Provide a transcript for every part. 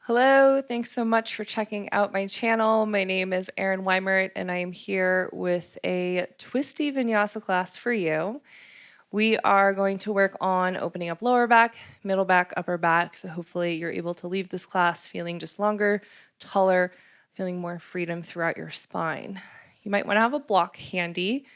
Hello, thanks so much for checking out my channel. My name is Erin Wimert, and I am here with a twisty vinyasa class for you. We are going to work on opening up lower back, middle back, upper back, so hopefully you're able to leave this class feeling just longer, taller, feeling more freedom throughout your spine. You might want to have a block handy.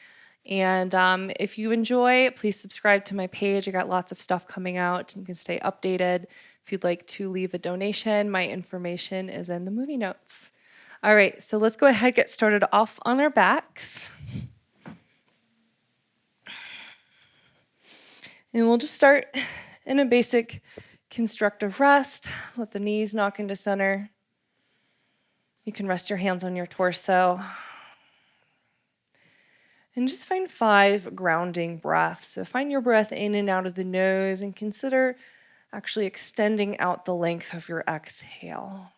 And if you enjoy, please subscribe to my page. I got lots of stuff coming out. You can stay updated. If you'd like to leave a donation, my information is in the movie notes. All right, so let's go ahead and get started off on our backs. And we'll just start in a basic constructive rest. Let the knees knock into center. You can rest your hands on your torso. And just find 5 grounding breaths. So find your breath in and out of the nose and consider actually extending out the length of your exhale.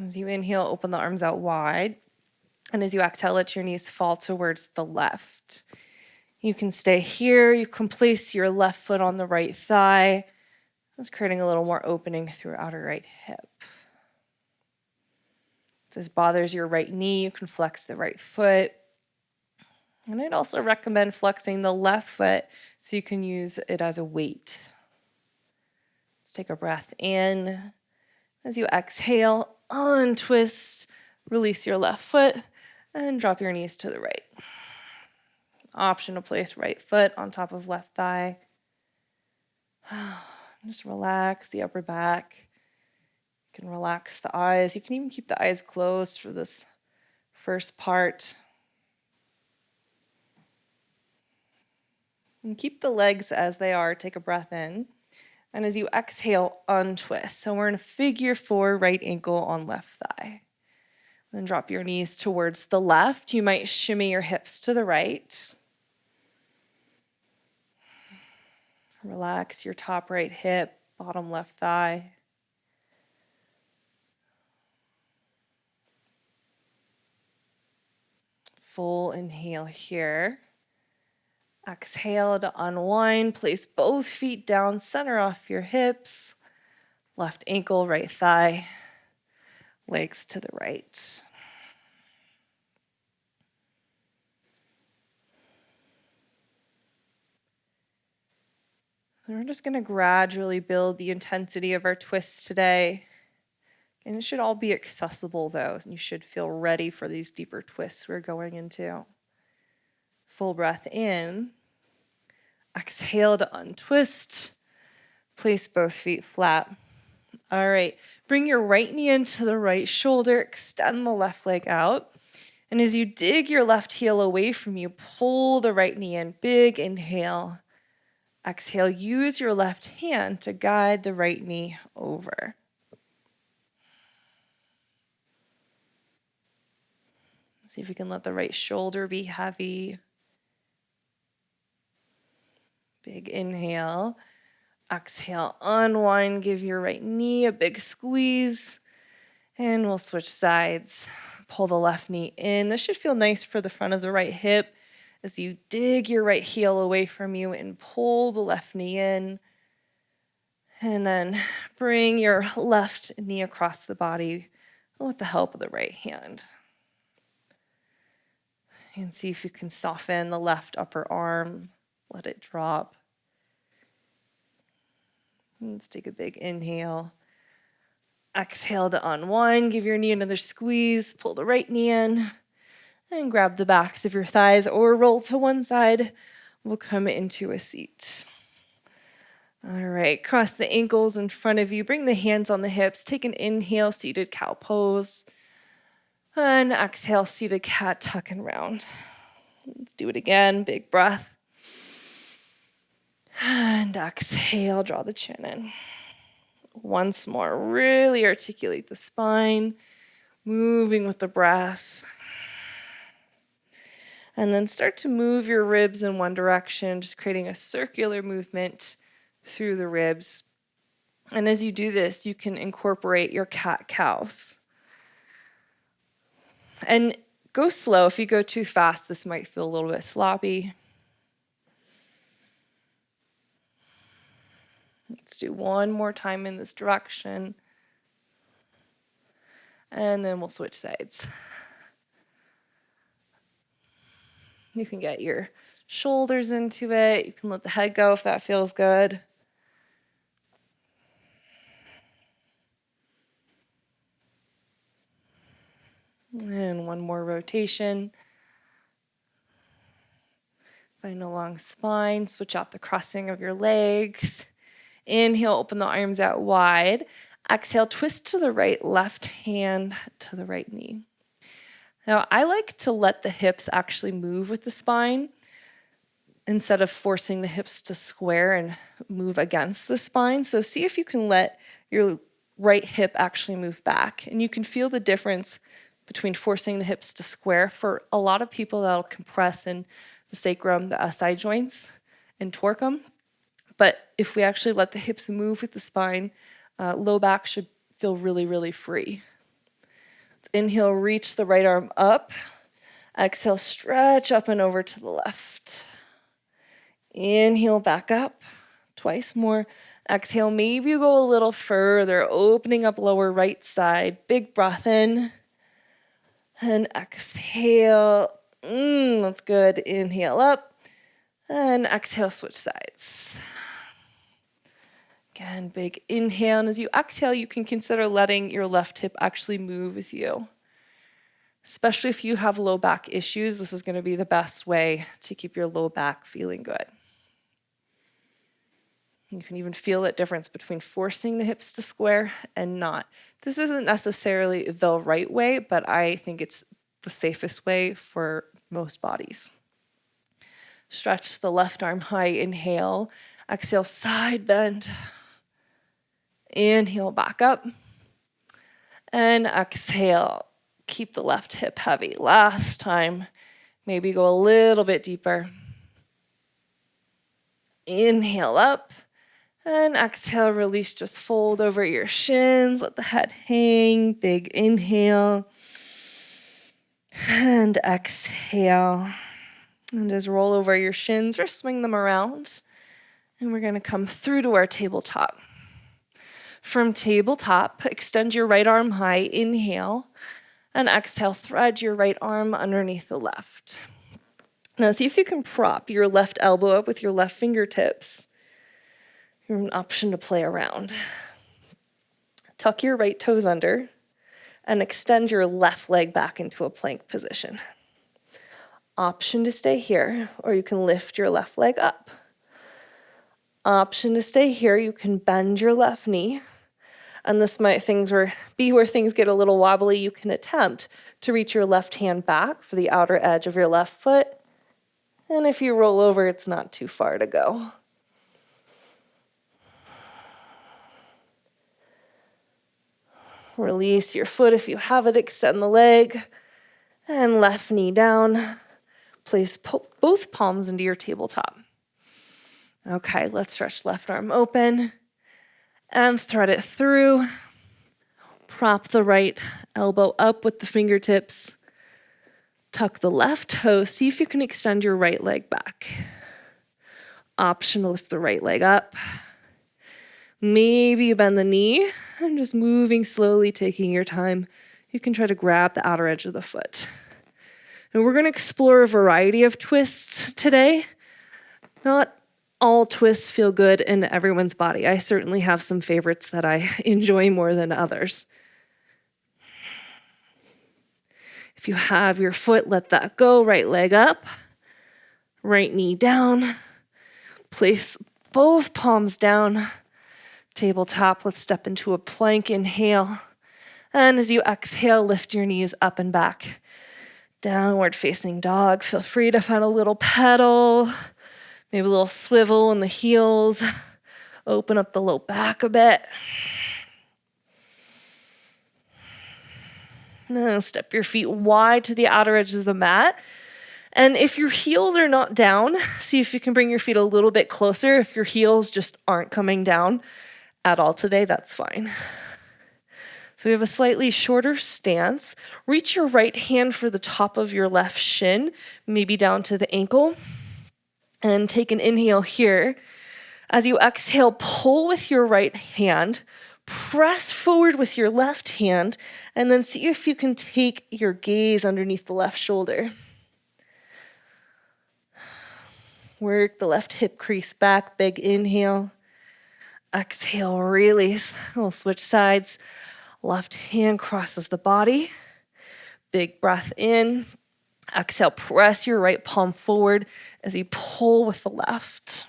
As you inhale, open the arms out wide. And as you exhale, let your knees fall towards the left. You can stay here. You can place your left foot on the right thigh. Just creating a little more opening through outer right hip. If this bothers your right knee, you can flex the right foot. And I'd also recommend flexing the left foot so you can use it as a weight. Let's take a breath in. As you exhale, untwist, release your left foot, and drop your knees to the right. Option to place right foot on top of left thigh. Just relax the upper back. You can relax the eyes. You can even keep the eyes closed for this first part. And keep the legs as they are. Take a breath in. And as you exhale, untwist. So we're in a figure 4, right ankle on left thigh. Then drop your knees towards the left. You might shimmy your hips to the right. Relax your top right hip, bottom left thigh. Full inhale here. Exhale to unwind. Place both feet down, center off your hips. Left ankle, right thigh. Legs to the right. And we're just going to gradually build the intensity of our twists today. And it should all be accessible, though. You should feel ready for these deeper twists we're going into. Full breath in. Exhale to untwist. Place both feet flat. All right. Bring your right knee into the right shoulder. Extend the left leg out. And as you dig your left heel away from you, pull the right knee in. Big inhale. Exhale. Use your left hand to guide the right knee over. See if you can let the right shoulder be heavy. Big inhale. Exhale, unwind. Give your right knee a big squeeze. And we'll switch sides. Pull the left knee in. This should feel nice for the front of the right hip as you dig your right heel away from you and pull the left knee in. And then bring your left knee across the body with the help of the right hand. And see if you can soften the left upper arm. Let it drop. Let's take a big inhale. Exhale to unwind. Give your knee another squeeze. Pull the right knee in. And grab the backs of your thighs or roll to one side. We'll come into a seat. All right, cross the ankles in front of you. Bring the hands on the hips. Take an inhale, seated cow pose. And exhale, seated cat, tuck and round. Let's do it again. Big breath. And exhale, draw the chin in. Once more, really articulate the spine, moving with the breath. And then start to move your ribs in one direction, just creating a circular movement through the ribs. And as you do this, you can incorporate your cat-cows. And go slow. If you go too fast, this might feel a little bit sloppy. Let's do one more time in this direction. And then we'll switch sides. You can get your shoulders into it. You can let the head go if that feels good. And one more rotation. Find a long spine. Switch out the crossing of your legs. Inhale, open the arms out wide. Exhale, twist to the right, left hand to the right knee. Now, I like to let the hips actually move with the spine instead of forcing the hips to square and move against the spine. So see if you can let your right hip actually move back. And you can feel the difference between forcing the hips to square. For a lot of people, that'll compress in the sacrum, the SI joints, and torque them. But if we actually let the hips move with the spine, low back should feel really, really free. Let's inhale, reach the right arm up. Exhale, stretch up and over to the left. Inhale, back up. Twice more. Exhale, maybe you go a little further, opening up lower right side. Big breath in. And exhale. That's good. Inhale up. And exhale, switch sides. Again, big inhale. And as you exhale, you can consider letting your left hip actually move with you. Especially if you have low back issues, this is going to be the best way to keep your low back feeling good. You can even feel that difference between forcing the hips to square and not. This isn't necessarily the right way, but I think it's the safest way for most bodies. Stretch the left arm high, inhale. Exhale, side bend. Inhale, back up. And exhale, keep the left hip heavy. Last time, maybe go a little bit deeper. Inhale up. And exhale, release, just fold over your shins, let the head hang, big inhale. And exhale. And just roll over your shins or swing them around. And we're going to come through to our tabletop. From tabletop, extend your right arm high, inhale. And exhale, thread your right arm underneath the left. Now see if you can prop your left elbow up with your left fingertips. You have an option to play around. Tuck your right toes under and extend your left leg back into a plank position. Option to stay here, or you can lift your left leg up. Option to stay here, you can bend your left knee. And this might be where things get a little wobbly. You can attempt to reach your left hand back for the outer edge of your left foot. And if you roll over, it's not too far to go. Release your foot if you have it, extend the leg, and left knee down. Place both palms into your tabletop. Okay, let's stretch left arm open and thread it through. Prop the right elbow up with the fingertips. Tuck the left toe. See if you can extend your right leg back. Option to lift the right leg up. Maybe you bend the knee and just moving slowly, taking your time. You can try to grab the outer edge of the foot. And we're going to explore a variety of twists today. Not all twists feel good in everyone's body. I certainly have some favorites that I enjoy more than others. If you have your foot, let that go. Right leg up, right knee down. Place both palms down. Tabletop, let's step into a plank, inhale. And as you exhale, lift your knees up and back. Downward facing dog. Feel free to find a little pedal, maybe a little swivel in the heels. Open up the low back a bit. Now step your feet wide to the outer edges of the mat. And if your heels are not down, see if you can bring your feet a little bit closer. If your heels just aren't coming down at all today, that's fine. So we have a slightly shorter stance. Reach your right hand for the top of your left shin, maybe down to the ankle. And take an inhale here. As you exhale, pull with your right hand, press forward with your left hand, and then see if you can take your gaze underneath the left shoulder. Work the left hip crease back, big inhale. Exhale, release. We'll switch sides. Left hand crosses the body. Big breath in. Exhale, press your right palm forward as you pull with the left.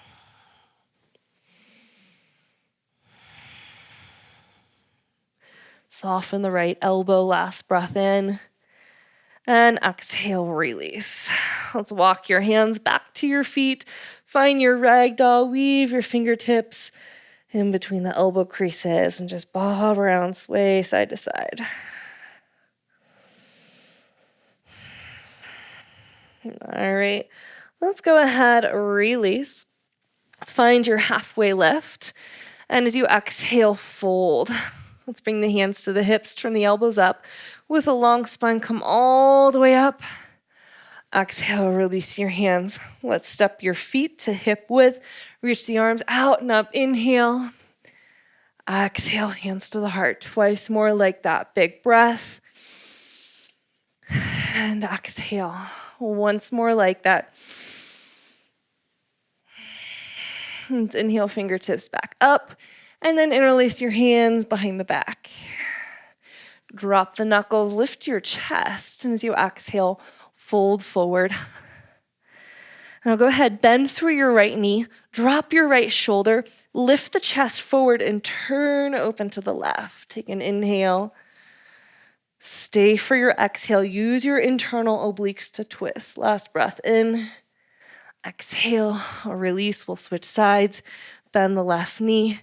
Soften the right elbow, last breath in. And exhale, release. Let's walk your hands back to your feet. Find your ragdoll, weave your fingertips in between the elbow creases and just bob around, sway side to side. All right, let's go ahead, release. Find your halfway lift. And as you exhale, fold. Let's bring the hands to the hips, turn the elbows up. With a long spine, come all the way up. Exhale, release your hands. Let's step your feet to hip width. Reach the arms out and up. Inhale. Exhale, hands to the heart. Twice more like that. Big breath. And exhale. Once more like that. And inhale, fingertips back up. And then interlace your hands behind the back. Drop the knuckles, lift your chest. And as you exhale, fold forward. Now go ahead, bend through your right knee, drop your right shoulder, lift the chest forward and turn open to the left. Take an inhale. Stay for your exhale. Use your internal obliques to twist. Last breath in. Exhale, release. We'll switch sides. Bend the left knee.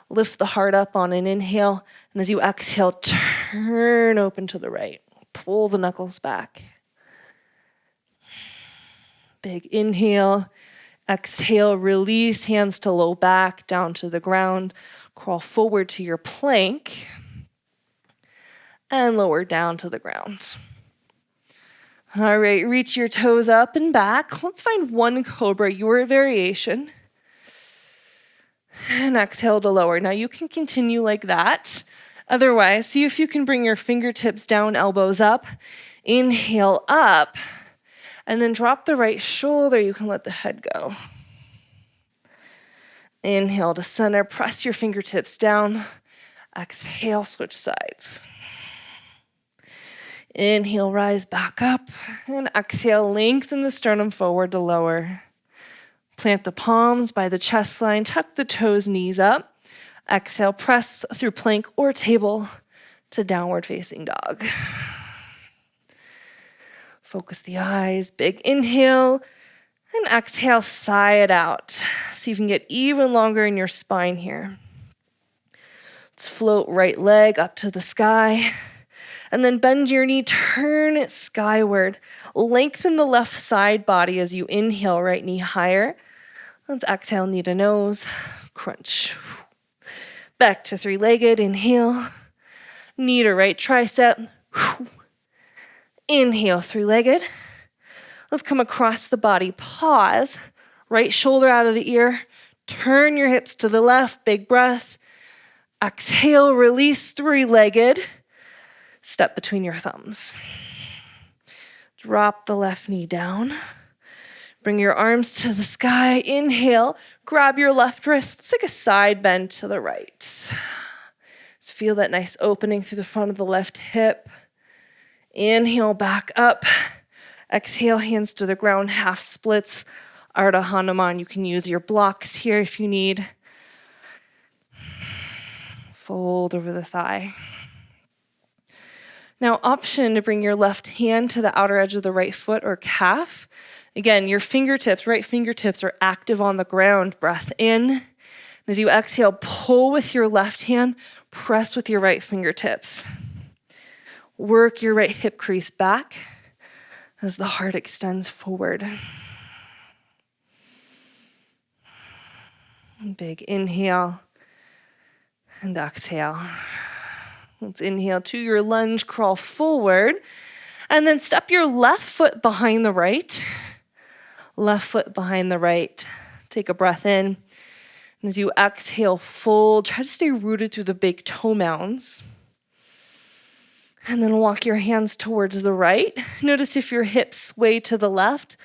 Lift the heart up on an inhale. And as you exhale, turn open to the right. Pull the knuckles back. Big inhale. Exhale, release. Hands to low back, down to the ground. Crawl forward to your plank. And lower down to the ground. All right, reach your toes up and back. Let's find one cobra, your variation. And exhale to lower. Now you can continue like that. Otherwise, see if you can bring your fingertips down, elbows up. Inhale up. And then drop the right shoulder. You can let the head go. Inhale to center. Press your fingertips down. Exhale, switch sides. Inhale, rise back up. And exhale, lengthen the sternum forward to lower. Plant the palms by the chest line. Tuck the toes, knees up. Exhale, press through plank or table to downward facing dog. Focus the eyes. Big inhale. And exhale, sigh it out. See if you can get even longer in your spine here. Let's float right leg up to the sky. And then bend your knee, turn it skyward. Lengthen the left side body as you inhale, right knee higher. Let's exhale, knee to nose, crunch. Back to three-legged, inhale. Knee to right tricep. Inhale, three-legged. Let's come across the body, pause. Right shoulder out of the ear. Turn your hips to the left, big breath. Exhale, release, three-legged. Step between your thumbs. Drop the left knee down. Bring your arms to the sky. Inhale. Grab your left wrist. Let's take a side bend to the right. Just feel that nice opening through the front of the left hip. Inhale, back up. Exhale, hands to the ground, half splits. Ardha Hanuman. You can use your blocks here if you need. Fold over the thigh. Now, option to bring your left hand to the outer edge of the right foot or calf. Again, your fingertips, right fingertips are active on the ground. Breath in. As you exhale, pull with your left hand, press with your right fingertips. Work your right hip crease back as the heart extends forward. Big inhale and exhale. Let's inhale to your lunge, crawl forward, and then step your left foot behind the right. Left foot behind the right. Take a breath in. And as you exhale, fold. Try to stay rooted through the big toe mounds. And then walk your hands towards the right. Notice if your hips sway to the left,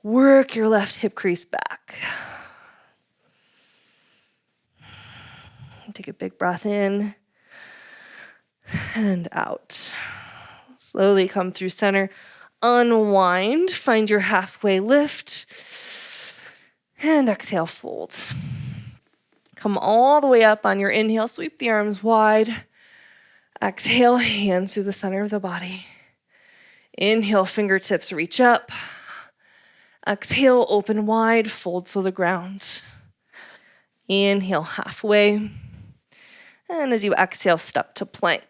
work your left hip crease back. Take a big breath in and out. Slowly come through center. Unwind. Find your halfway lift. And exhale, fold. Come all the way up on your inhale. Sweep the arms wide. Exhale, hands through the center of the body. Inhale, fingertips reach up. Exhale, open wide, fold to the ground. Inhale, halfway. And as you exhale, step to plank.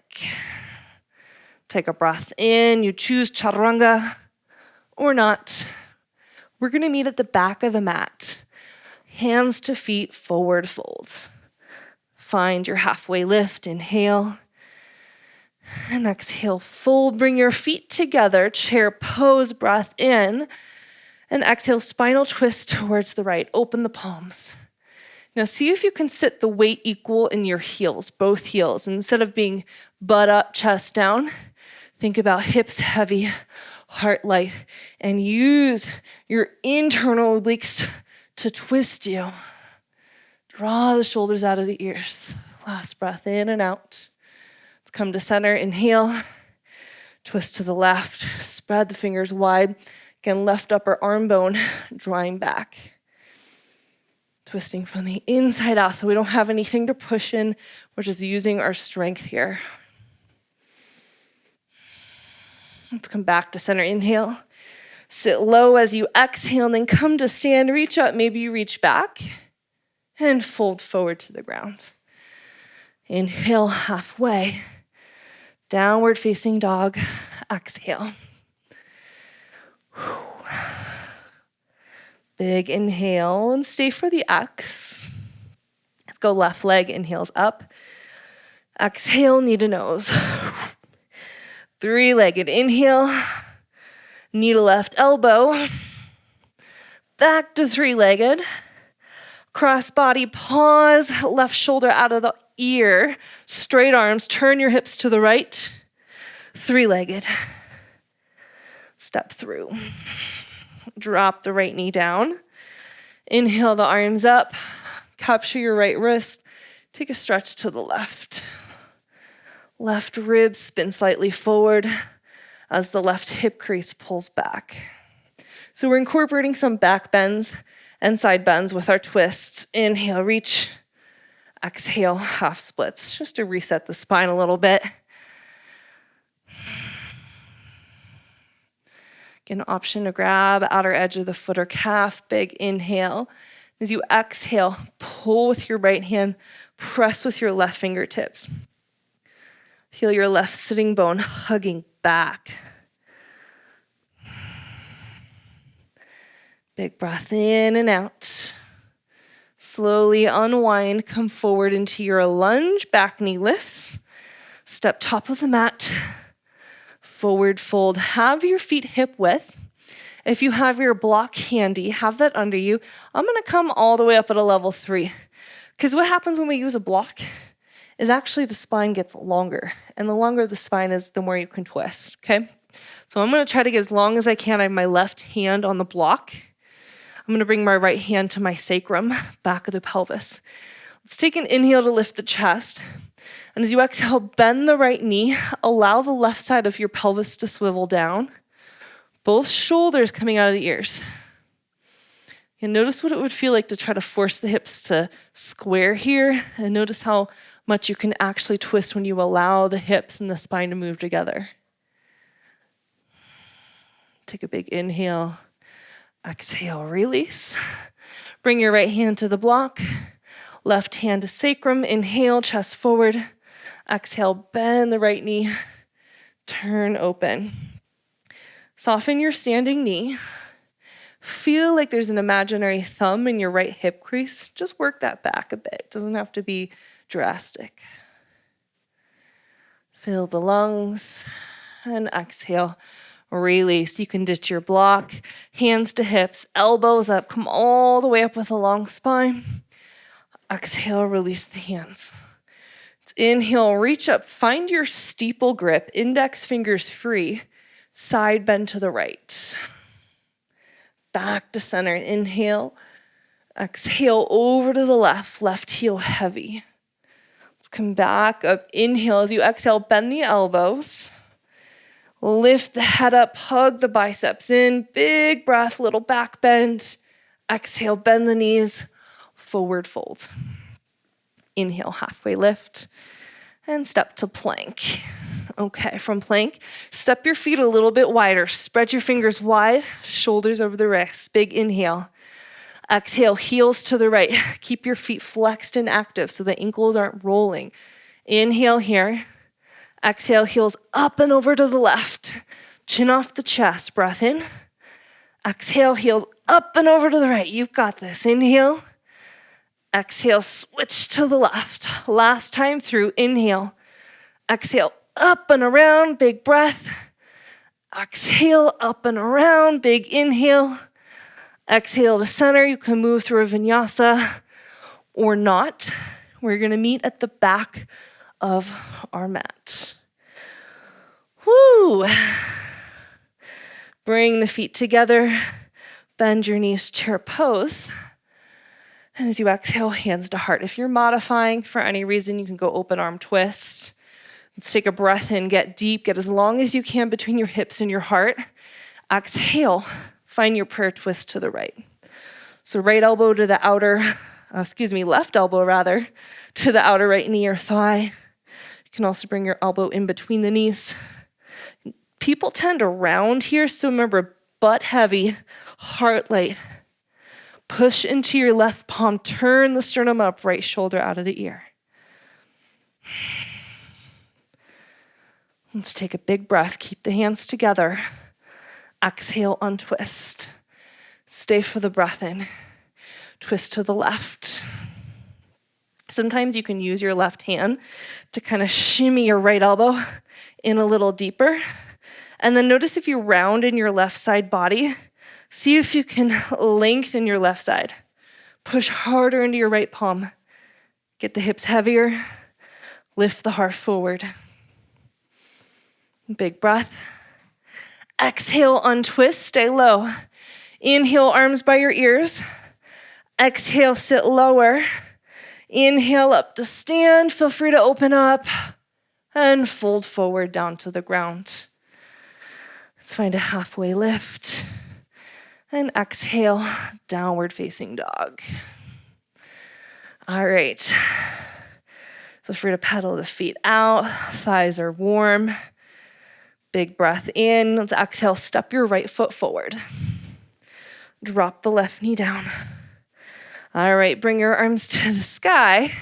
Take a breath in. You choose chaturanga or not. We're going to meet at the back of the mat. Hands to feet, forward fold. Find your halfway lift. Inhale. And exhale, fold. Bring your feet together, chair pose, breath in. And exhale, spinal twist towards the right. Open the palms. Now see if you can sit the weight equal in your heels, both heels. And instead of being butt up, chest down, think about hips heavy, heart light. And use your internal obliques to twist you. Draw the shoulders out of the ears. Last breath in and out. Come to center, inhale, twist to the left, spread the fingers wide. Again, left upper arm bone, drawing back. Twisting from the inside out so we don't have anything to push in. We're just using our strength here. Let's come back to center, inhale. Sit low as you exhale, and then come to stand, reach up, maybe you reach back, and fold forward to the ground. Inhale, halfway. Downward facing dog, exhale. Big inhale and stay for the X. Let's go left leg, inhales up. Exhale, knee to nose. Three-legged inhale, knee to left elbow. Back to three-legged. Cross body, pause, left shoulder out of the ear, straight arms, turn your hips to the right, three-legged. Step through. Drop the right knee down. Inhale the arms up, capture your right wrist, take a stretch to the left. Left ribs spin slightly forward as the left hip crease pulls back. So we're incorporating some back bends and side bends with our twists. Inhale, reach. Exhale, half splits, just to reset the spine a little bit. Get an option to grab outer edge of the foot or calf, big inhale. As you exhale, pull with your right hand, press with your left fingertips. Feel your left sitting bone hugging back. Big breath in and out. Slowly unwind, come forward into your lunge, back knee lifts. Step top of the mat, forward fold. Have your feet hip width. If you have your block handy, have that under you. I'm gonna come all the way up at a level 3. Because what happens when we use a block is actually the spine gets longer. And the longer the spine is, the more you can twist, okay? So I'm gonna try to get as long as I can. I have my left hand on the block. I'm gonna bring my right hand to my sacrum, back of the pelvis. Let's take an inhale to lift the chest. And as you exhale, bend the right knee. Allow the left side of your pelvis to swivel down. Both shoulders coming out of the ears. And notice what it would feel like to try to force the hips to square here. And notice how much you can actually twist when you allow the hips and the spine to move together. Take a big inhale. Exhale, release. Bring your right hand to the block. Left hand to sacrum. Inhale, chest forward. Exhale, bend the right knee. Turn open. Soften your standing knee. Feel like there's an imaginary thumb in your right hip crease. Just work that back a bit. It doesn't have to be drastic. Fill the lungs. And exhale, release. You can ditch your block, hands to hips, elbows up, come all the way up with a long spine. Exhale, release the hands. Inhale, reach up, find your steeple grip, index fingers free, side bend to the right. Back to center, inhale. Exhale over to the left, left heel heavy. Let's come back up, inhale. As you exhale, bend the elbows. Lift the head up, hug the biceps in, big breath, little back bend. Exhale, bend the knees, forward fold. Inhale, halfway lift, and step to plank. Okay, from plank, step your feet a little bit wider. Spread your fingers wide, shoulders over the wrists. Big inhale. Exhale, heels to the right. Keep your feet flexed and active so the ankles aren't rolling. Inhale here. Exhale, heels up and over to the left. Chin off the chest, breath in. Exhale, heels up and over to the right. You've got this. Inhale. Exhale, switch to the left. Last time through, inhale. Exhale, up and around, big breath. Exhale, up and around, big inhale. Exhale to center. You can move through a vinyasa or not. We're gonna meet at the back of our mat. Woo! Bring the feet together. Bend your knees, chair pose. And as you exhale, hands to heart. If you're modifying for any reason, you can go open arm twist. Let's take a breath in, get deep, get as long as you can between your hips and your heart. Exhale, find your prayer twist to the right. So right elbow to the left elbow rather, to the outer right knee or thigh. You can also bring your elbow in between the knees. People tend to round here, so remember, butt heavy, heart light. Push into your left palm, turn the sternum up, right shoulder out of the ear. Let's take a big breath, keep the hands together. Exhale, untwist. Stay for the breath in. Twist to the left. Sometimes you can use your left hand to kind of shimmy your right elbow in a little deeper. And then notice if you round in your left side body, see if you can lengthen your left side. Push harder into your right palm. Get the hips heavier. Lift the heart forward. Big breath. Exhale, untwist, stay low. Inhale, arms by your ears. Exhale, sit lower. Inhale, up to stand. Feel free to open up and fold forward down to the ground. Let's find a halfway lift. And exhale, downward facing dog. All right. Feel free to pedal the feet out. Thighs are warm. Big breath in. Let's exhale, step your right foot forward. Drop the left knee down. All right, bring your arms to the sky.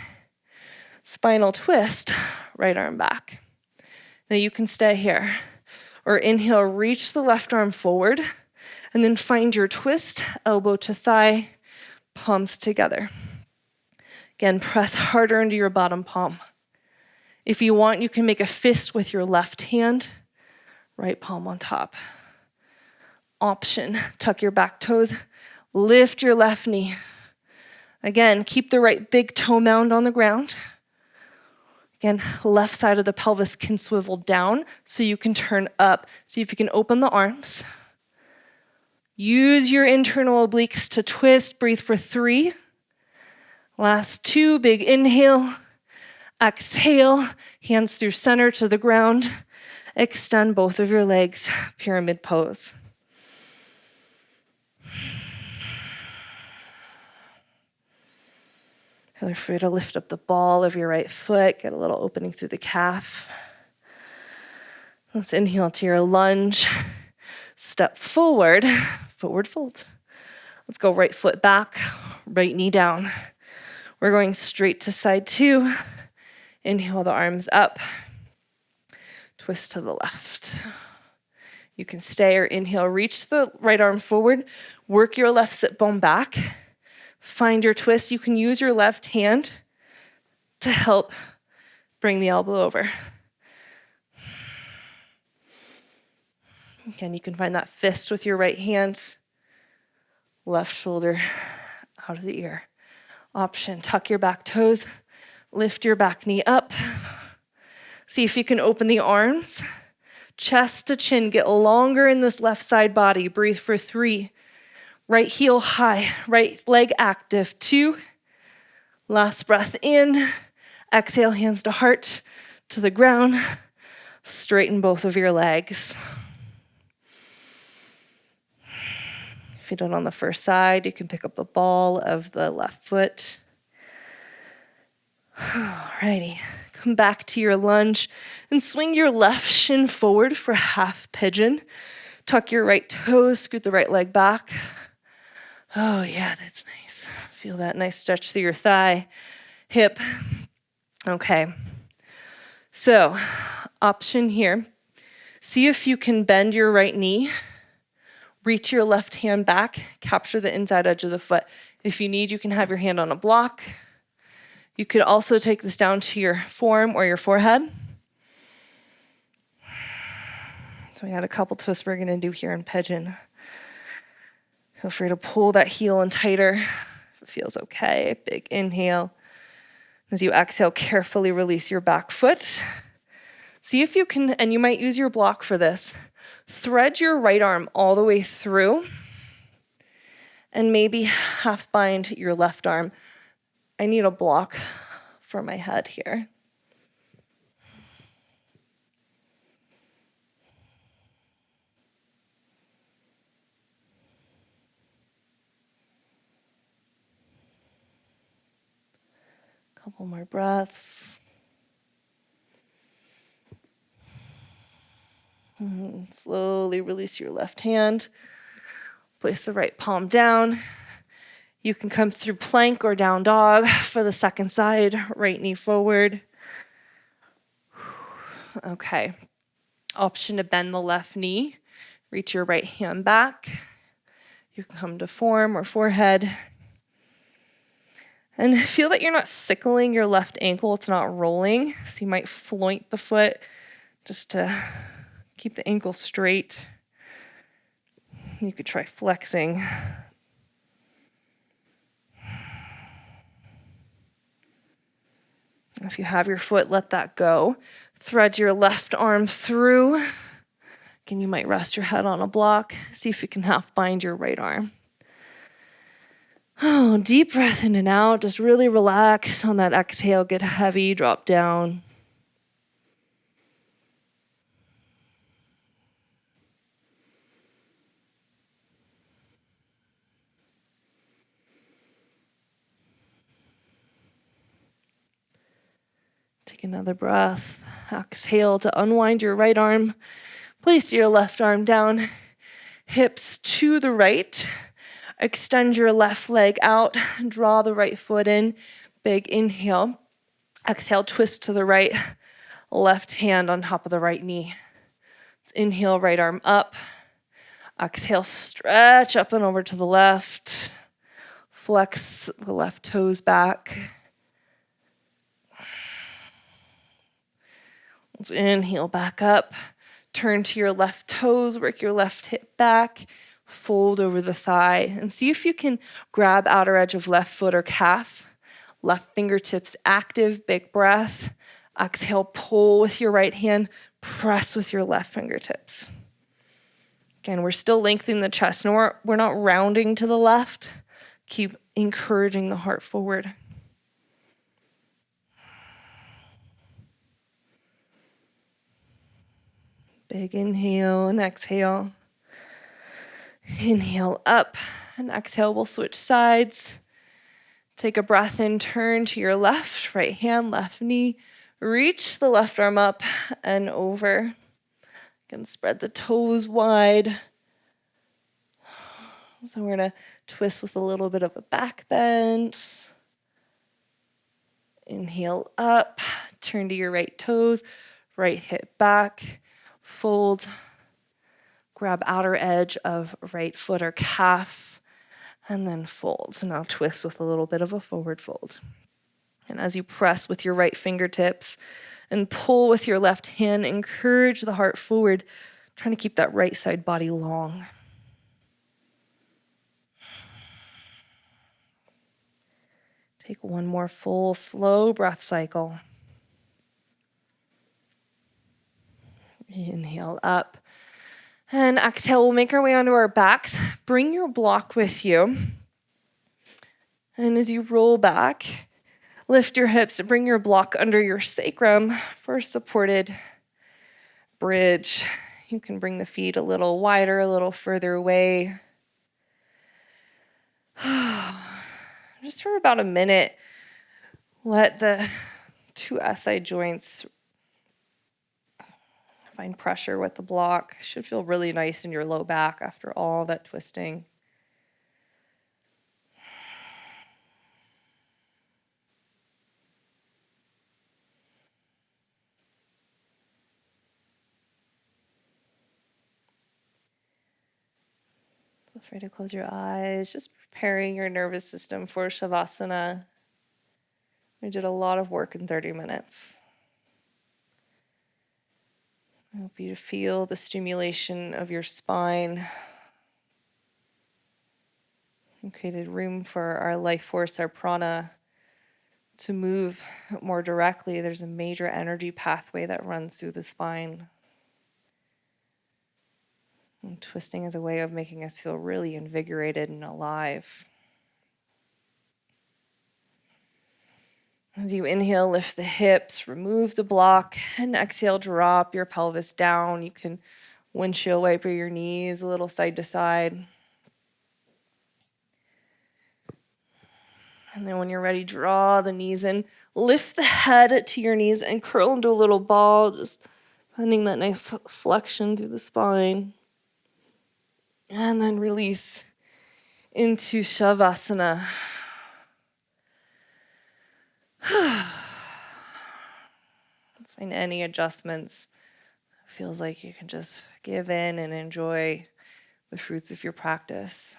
Spinal twist, right arm back. Now you can stay here. Or inhale, reach the left arm forward, and then find your twist, elbow to thigh, palms together. Again, press harder into your bottom palm. If you want, you can make a fist with your left hand, right palm on top. Option, tuck your back toes, lift your left knee. Again, keep the right big toe mound on the ground. Again, left side of the pelvis can swivel down so you can turn up. See if you can open the arms. Use your internal obliques to twist. Breathe for 3. Last 2, big inhale. Exhale, hands through center to the ground. Extend both of your legs, pyramid pose. Feel free to lift up the ball of your right foot, get a little opening through the calf. Let's inhale to your lunge. Step forward, forward fold. Let's go right foot back, right knee down. We're going straight to side 2. Inhale the arms up. Twist to the left. You can stay or inhale, reach the right arm forward, work your left sit bone back. Find your twist. You can use your left hand to help bring the elbow over. Again, you can find that fist with your right hand. Left shoulder out of the ear. Option, tuck your back toes, lift your back knee up. See if you can open the arms. Chest to chin, get longer in this left side body. Breathe for 3. Right heel high, right leg active. 2. Last breath in. Exhale, hands to heart, to the ground. Straighten both of your legs. If you do it on the first side, you can pick up the ball of the left foot. Alrighty, come back to your lunge and swing your left shin forward for half pigeon. Tuck your right toes, scoot the right leg back. Oh yeah, that's nice. Feel that nice stretch through your thigh, hip. Okay, so option here. See if you can bend your right knee. Reach your left hand back, capture the inside edge of the foot. If you need, you can have your hand on a block. You could also take this down to your forearm or your forehead. So we got a couple twists we're gonna do here in pigeon. Feel free to pull that heel in tighter if it feels okay. Big inhale. As you exhale, carefully release your back foot. See if you can, and you might use your block for this, thread your right arm all the way through and maybe half bind your left arm. I need a block for my head here. Couple more breaths. Slowly release your left hand. Place the right palm down. You can come through plank or down dog for the second side. Right knee forward. Okay. Option to bend the left knee. Reach your right hand back. You can come to forearm or forehead. And feel that you're not sickling your left ankle. It's not rolling. So you might floint the foot just to keep the ankle straight. You could try flexing. If you have your foot, let that go. Thread your left arm through. Again, you might rest your head on a block. See if you can half bind your right arm. Oh, deep breath in and out. Just really relax on that exhale. Get heavy, drop down. Take another breath. Exhale to unwind your right arm. Place your left arm down. Hips to the right. Extend your left leg out. Draw the right foot in. Big inhale. Exhale, twist to the right. Left hand on top of the right knee. Let's inhale, right arm up. Exhale, stretch up and over to the left. Flex the left toes back. Let's inhale back up. Turn to your left toes, work your left hip back, fold over the thigh, and see if you can grab outer edge of left foot or calf. Left fingertips active, big breath. Exhale, pull with your right hand, press with your left fingertips. Again, we're still lengthening the chest. No, we're not rounding to the left. Keep encouraging the heart forward. Big inhale and exhale. Inhale up and exhale. We'll switch sides. Take a breath in, turn to your left, right hand, left knee. Reach the left arm up and over. Again, spread the toes wide. So we're going to twist with a little bit of a back bend. Inhale up, turn to your right toes, right hip back. Fold, grab outer edge of right foot or calf, and then fold. So now twist with a little bit of a forward fold. And as you press with your right fingertips and pull with your left hand, encourage the heart forward. Trying to keep that right side body long. Take one more full, slow breath cycle. Inhale up. And exhale, we'll make our way onto our backs. Bring your block with you. And as you roll back, lift your hips, bring your block under your sacrum for a supported bridge. You can bring the feet a little wider, a little further away. Just for about a minute, let the two SI joints find pressure with the block. Should feel really nice in your low back after all that twisting. Feel free to close your eyes, just preparing your nervous system for Shavasana. We did a lot of work in 30 minutes. I hope you feel the stimulation of your spine. We created room for our life force, our prana, to move more directly. There's a major energy pathway that runs through the spine. And twisting is a way of making us feel really invigorated and alive. As you inhale, lift the hips, remove the block, and exhale, drop your pelvis down. You can windshield wiper your knees a little side to side. And then when you're ready, draw the knees in, lift the head to your knees and curl into a little ball, just finding that nice flexion through the spine. And then release into Shavasana. Let's find any adjustments. Feels like you can just give in and enjoy the fruits of your practice.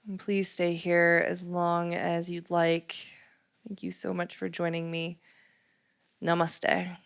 And please stay here as long as you'd like. Thank you so much for joining me. Namaste.